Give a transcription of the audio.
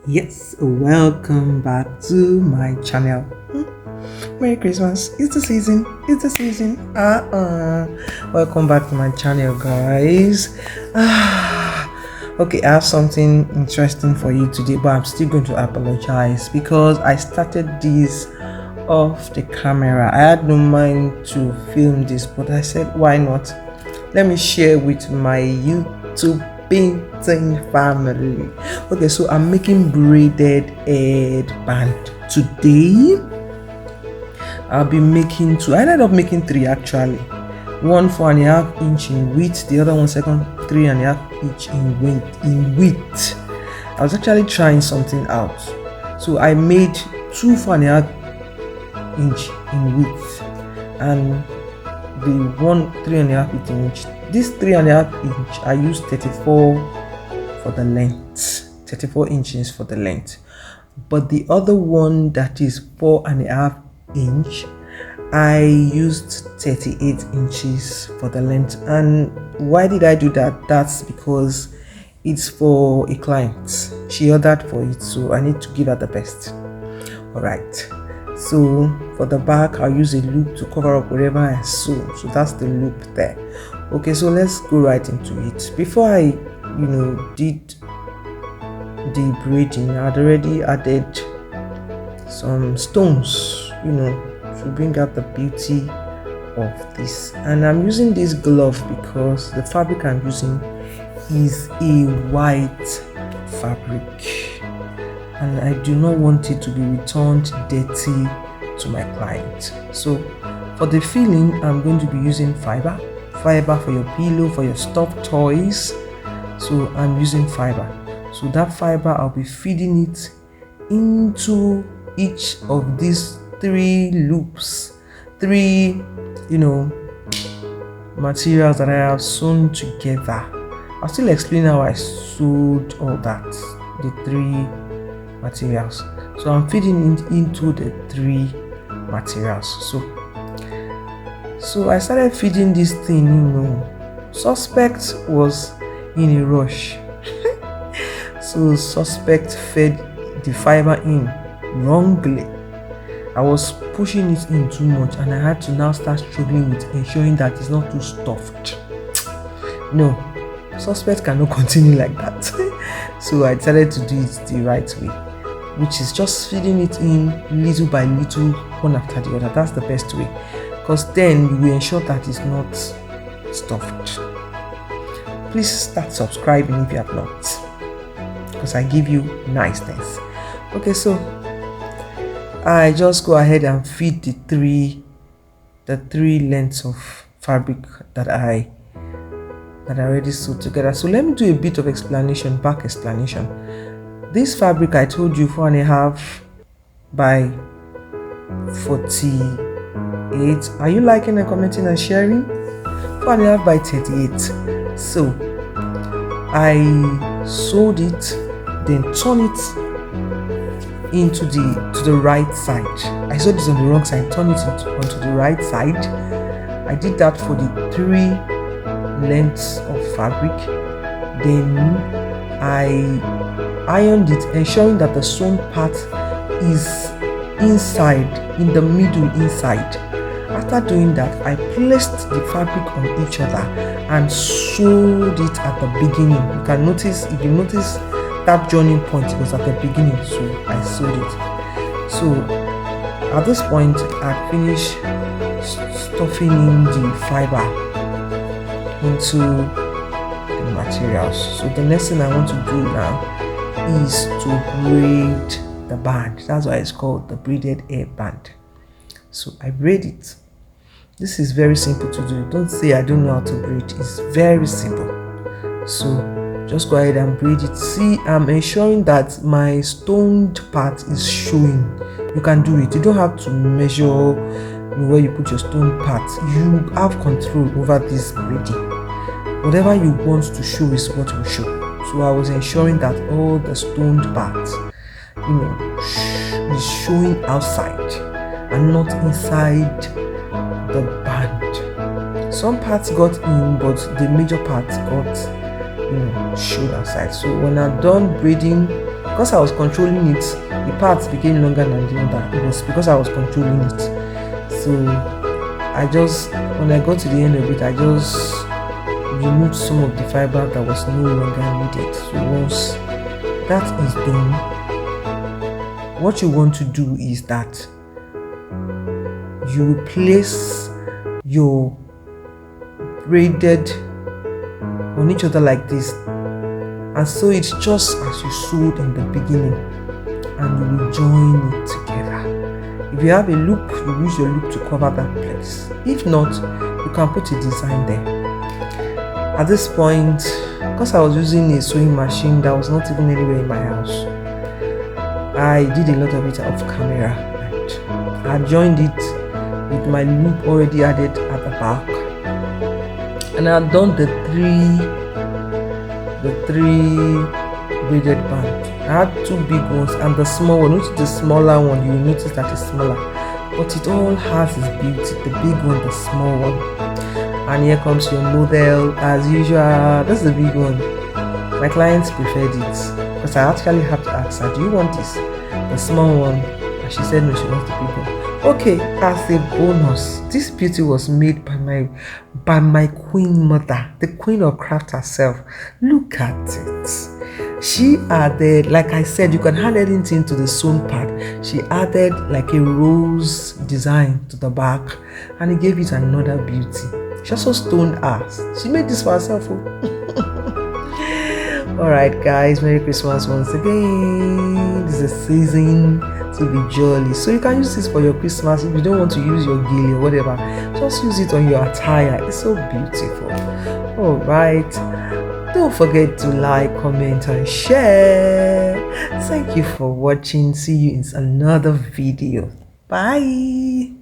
Yes, welcome back to my channel. Merry Christmas. It's the season. It's the season. Welcome back to my channel, guys. Okay, I have something interesting for you today, but I'm still going to apologize because I started this off the camera. I had no mind to film this, but I said, why not? Let me share with my YouTube painting family. Okay, so I'm making braided headband today. I'll be making two. I ended up making three actually. One 4.5 inch in width, the other one second 3.5 inch in width. I was actually trying something out, so I made two 4.5 inch in width and the one 3.5 inch. This 3.5 inch I used 34 for the length, 34 inches for the length, but the other one that is 4.5 inch I used 38 inches for the length. And why did I do that? That's because it's for a client. She ordered for it, so I need to give her the best. All right, so for the back I'll use a loop to cover up wherever I sew, so that's the loop there. Okay, so let's go right into it. Before I did the braiding, I had already added some stones to bring out the beauty of this, and I'm using this glove because the fabric I'm using is a white fabric and I do not want it to be returned dirty to my client. So for the filling, I'm going to be using fiber for your pillow, for your stuffed toys. So I'm using fiber, so that fiber I'll be feeding it into each of these three loops, three materials that I have sewn together. I'll still explain how I sewed all that, the three materials. So I'm feeding it into the three materials. So I started feeding this thing. Suspect was in a rush. So suspect fed the fiber in wrongly. I was pushing it in too much and I had to now start struggling with ensuring that it's not too stuffed. No, suspect cannot continue like that. So I decided to do it the right way, which is just feeding it in little by little, one after the other. That's the best way, because then you will ensure that it's not stuffed. Please start subscribing if you have not, because I give you nice things. Okay, so I just go ahead and feed the three lengths of fabric that I already sewed together. So let me do a bit of back explanation. This fabric I told you 4.5 by 48. Are you liking and commenting and sharing? 4.5 by 38. So I sewed it, then turn it into the right side. I sewed this on the wrong side, turn it onto the right side. I did that for the three lengths of fabric. Then I ironed it, ensuring that the sewn part is inside, in the middle inside. After doing that, I placed the fabric on each other and sewed it at the beginning. You can notice, if you notice, that joining point was at the beginning, so I sewed it. So at this point I finished stuffing in the fiber into the materials. So the next thing I want to do now is to braid the band. That's why it's called the braided hairband. So I braid it. This is very simple to do. Don't say I don't know how to braid. It's very simple. So just go ahead and braid it. See, I'm ensuring that my stoned part is showing. You can do it. You don't have to measure where you put your stone part. You have control over this braiding. Whatever you want to show is what will show. So I was ensuring that all the stoned parts, is showing outside and not inside the band. Some parts got in, but the major parts got showed outside. So when I'm done braiding, because I was controlling it, the parts became longer than the other. It was because I was controlling it. So when I got to the end of it, I just removed some of the fiber that was no longer needed. So once that is done, what you want to do is that you place your braided on each other like this, and sew it just as you sewed in the beginning, and you will join it together. If you have a loop, you use your loop to cover that place. If not, you can put a design there. At this point, because I was using a sewing machine that was not even anywhere in my house, I did a lot of it off camera, and I joined it with my loop already added at the back, and I had done the three braided band. I had two big ones and the small one, which is the smaller one. You will notice that it's smaller, but it all has its beauty. The big one, the small one. And here comes your model as usual. That's the big one. My clients preferred it because I actually have to ask her, do you want this, the small one? And she said no, she wants the big one. Okay, as a bonus, this beauty was made by my queen mother, the queen of craft herself. Look at it. She added, like I said, you can add anything to the sewn part. She added like a rose design to the back, and it gave it another beauty. She also stoned us. She made this for herself. Alright guys, Merry Christmas once again. This is a season to be jolly, so you can use this for your Christmas. If you don't want to use your gilly or whatever, just use it on your attire. It's so beautiful. Alright, don't forget to like, comment and share. Thank you for watching. See you in another video. Bye.